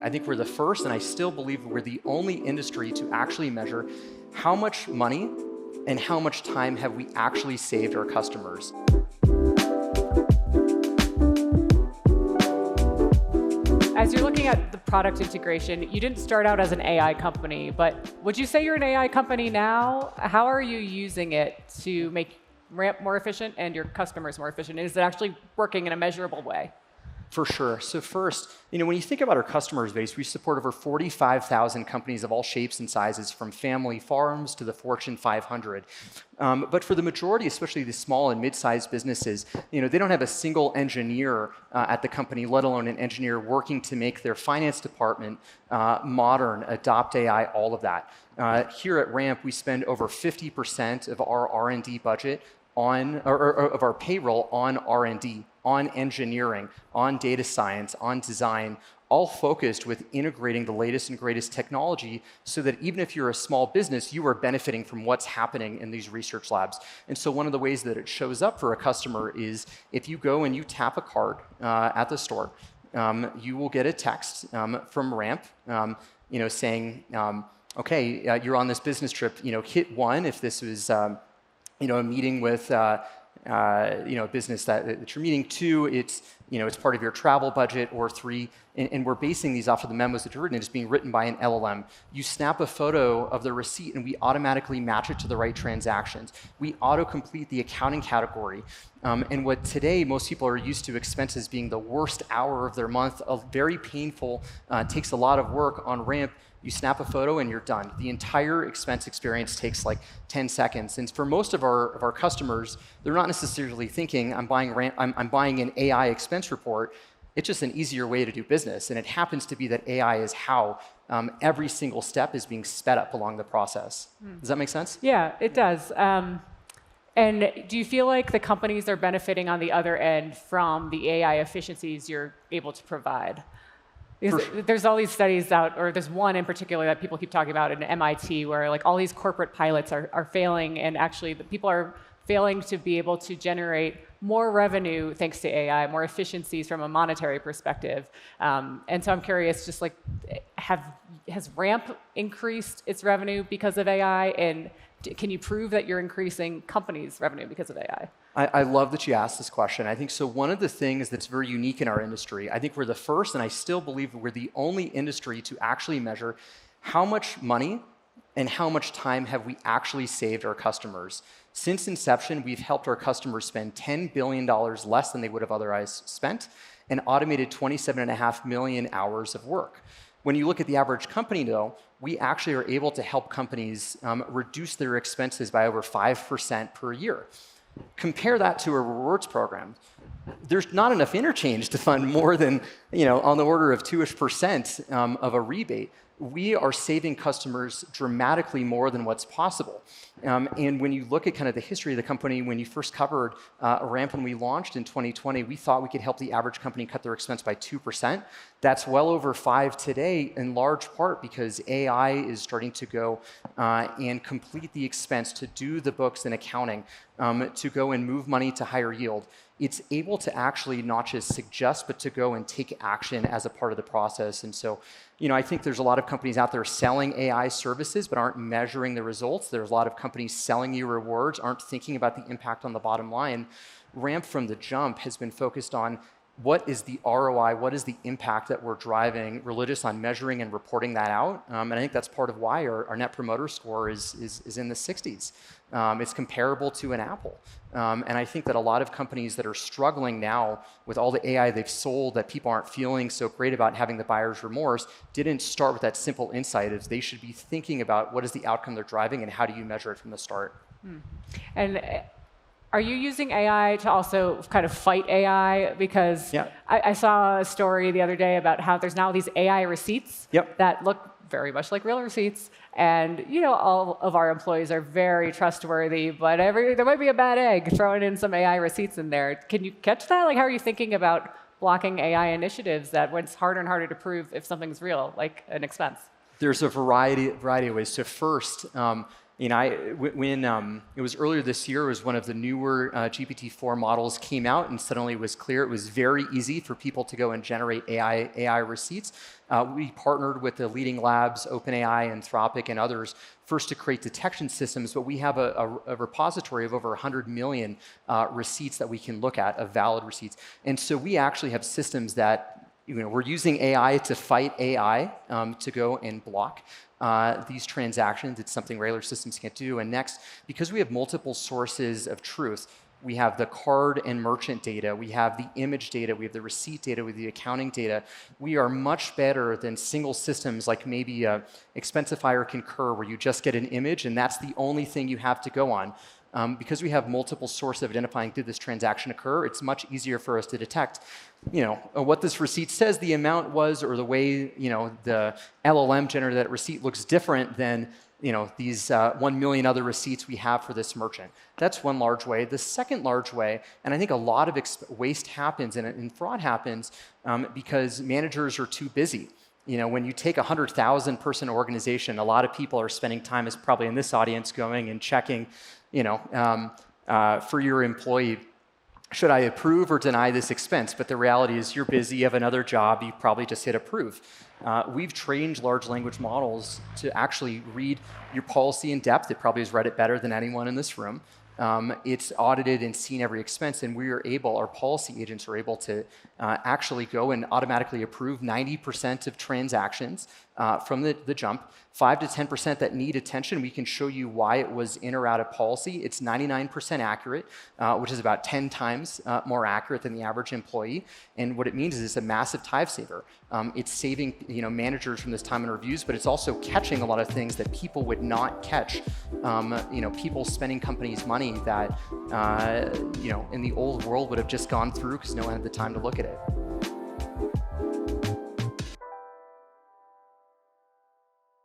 I think we're the first, and I still believe we're the only industry to actually measure how much money and how much time have we actually saved our customers. As you're looking at the product integration, you didn't start out as an AI company, but would you say you're an AI company now? How are you using it to make Ramp more efficient and your customers more efficient? Is it actually working in a measurable way? For sure. So first, when you think about our customer base, we support over 45,000 companies of all shapes and sizes, from family farms to the Fortune 500. But for the majority, especially the small and mid-sized businesses, they don't have a single engineer at the company, let alone an engineer working to make their finance department modern, adopt AI, all of that. Here at Ramp, we spend over 50% of our R&D budget of our payroll on R&D, on engineering, on data science, on design, all focused with integrating the latest and greatest technology so that even if you're a small business, you are benefiting from what's happening in these research labs. And so one of the ways that it shows up for a customer is if you go and you tap a card at the store, you will get a text from Ramp saying, okay, you're on this business trip, hit 1 if this was a meeting with a business that you're meeting. 2, it's part of your travel budget. Or 3, and we're basing these off of the memos that are written. It's being written by an LLM. You snap a photo of the receipt, and we automatically match it to the right transactions. We auto-complete the accounting category. And what today most people are used to expenses being the worst hour of their month, very painful, takes a lot of work. On Ramp, you snap a photo and you're done. The entire expense experience takes like 10 seconds. And for most of our customers, they're not necessarily thinking, I'm buying an AI expense report. It's just an easier way to do business. And it happens to be that AI is how every single step is being sped up along the process. Does that make sense? Yeah, it does. And do you feel like the companies are benefiting on the other end from the AI efficiencies you're able to provide? Because there's all these studies out, or there's one in particular that people keep talking about in MIT, where like all these corporate pilots are failing, and actually the people are failing to be able to generate more revenue thanks to AI, more efficiencies from a monetary perspective. And so I'm curious, just like, has Ramp increased its revenue because of AI? And can you prove that you're increasing companies' revenue because of AI? I love that you asked this question. I think so. One of the things that's very unique in our industry, I think we're the first, and I still believe we're the only industry to actually measure how much money and how much time have we actually saved our customers. Since inception, we've helped our customers spend $10 billion less than they would have otherwise spent and automated 27.5 million hours of work. When you look at the average company, though, we actually are able to help companies reduce their expenses by over 5% per year. Compare that to a rewards program. There's not enough interchange to fund more than, on the order of 2-ish% of a rebate. We are saving customers dramatically more than what's possible. And when you look at kind of the history of the company, when you first covered Ramp when we launched in 2020, we thought we could help the average company cut their expense by 2%. That's well over 5% today, in large part because AI is starting to go and complete the expense to do the books and accounting, to go and move money to higher yield. It's able to actually not just suggest, but to go and take action as a part of the process. And so, I think there's a lot of companies out there selling AI services, but aren't measuring the results. There's a lot of companies selling you rewards, aren't thinking about the impact on the bottom line. Ramp from the jump has been focused on what is the ROI, what is the impact that we're driving, religious on measuring and reporting that out. And I think that's part of why our net promoter score is in the 60s. It's comparable to an Apple. And I think that a lot of companies that are struggling now with all the AI they've sold that people aren't feeling so great about having the buyer's remorse didn't start with that simple insight of they should be thinking about what is the outcome they're driving and how do you measure it from the start. And are you using AI to also kind of fight AI? Because I saw a story the other day about how there's now these AI receipts that look very much like real receipts. And all of our employees are very trustworthy, but there might be a bad egg throwing in some AI receipts in there. Can you catch that? Like, how are you thinking about blocking AI initiatives that when it's harder and harder to prove if something's real, like an expense? There's a variety of ways. So first, When it was earlier this year, it was one of the newer GPT-4 models came out, and suddenly it was clear it was very easy for people to go and generate AI receipts. We partnered with the leading labs, OpenAI, Anthropic, and others, first to create detection systems, but we have a repository of over 100 million receipts that we can look at, of valid receipts. And so we actually have systems that, we're using AI to fight AI to go and block these transactions. It's something regular systems can't do. And next, because we have multiple sources of truth, we have the card and merchant data, we have the image data, we have the receipt data, we have the accounting data. We are much better than single systems like maybe Expensify or Concur, where you just get an image and that's the only thing you have to go on. Because we have multiple sources of identifying did this transaction occur, it's much easier for us to detect, what this receipt says the amount was, or the way, the LLM generated that receipt looks different than, these 1 million other receipts we have for this merchant. That's one large way. The second large way, and I think a lot of waste happens and fraud happens because managers are too busy. When you take a 100,000 person organization, a lot of people are spending time, as probably in this audience, going and checking, for your employee, should I approve or deny this expense? But the reality is you're busy, you have another job, you probably just hit approve. We've trained large language models to actually read your policy in depth. It probably has read it better than anyone in this room. It's audited and seen every expense, and our policy agents are able to actually go and automatically approve 90% of transactions from the jump. 5 to 10% that need attention, we can show you why it was in or out of policy. It's 99% accurate, which is about 10 times more accurate than the average employee. And what it means is it's a massive time saver. It's saving managers from this time in reviews, but it's also catching a lot of things that people would not catch. People spending companies' money that in the old world would have just gone through because no one had the time to look at it.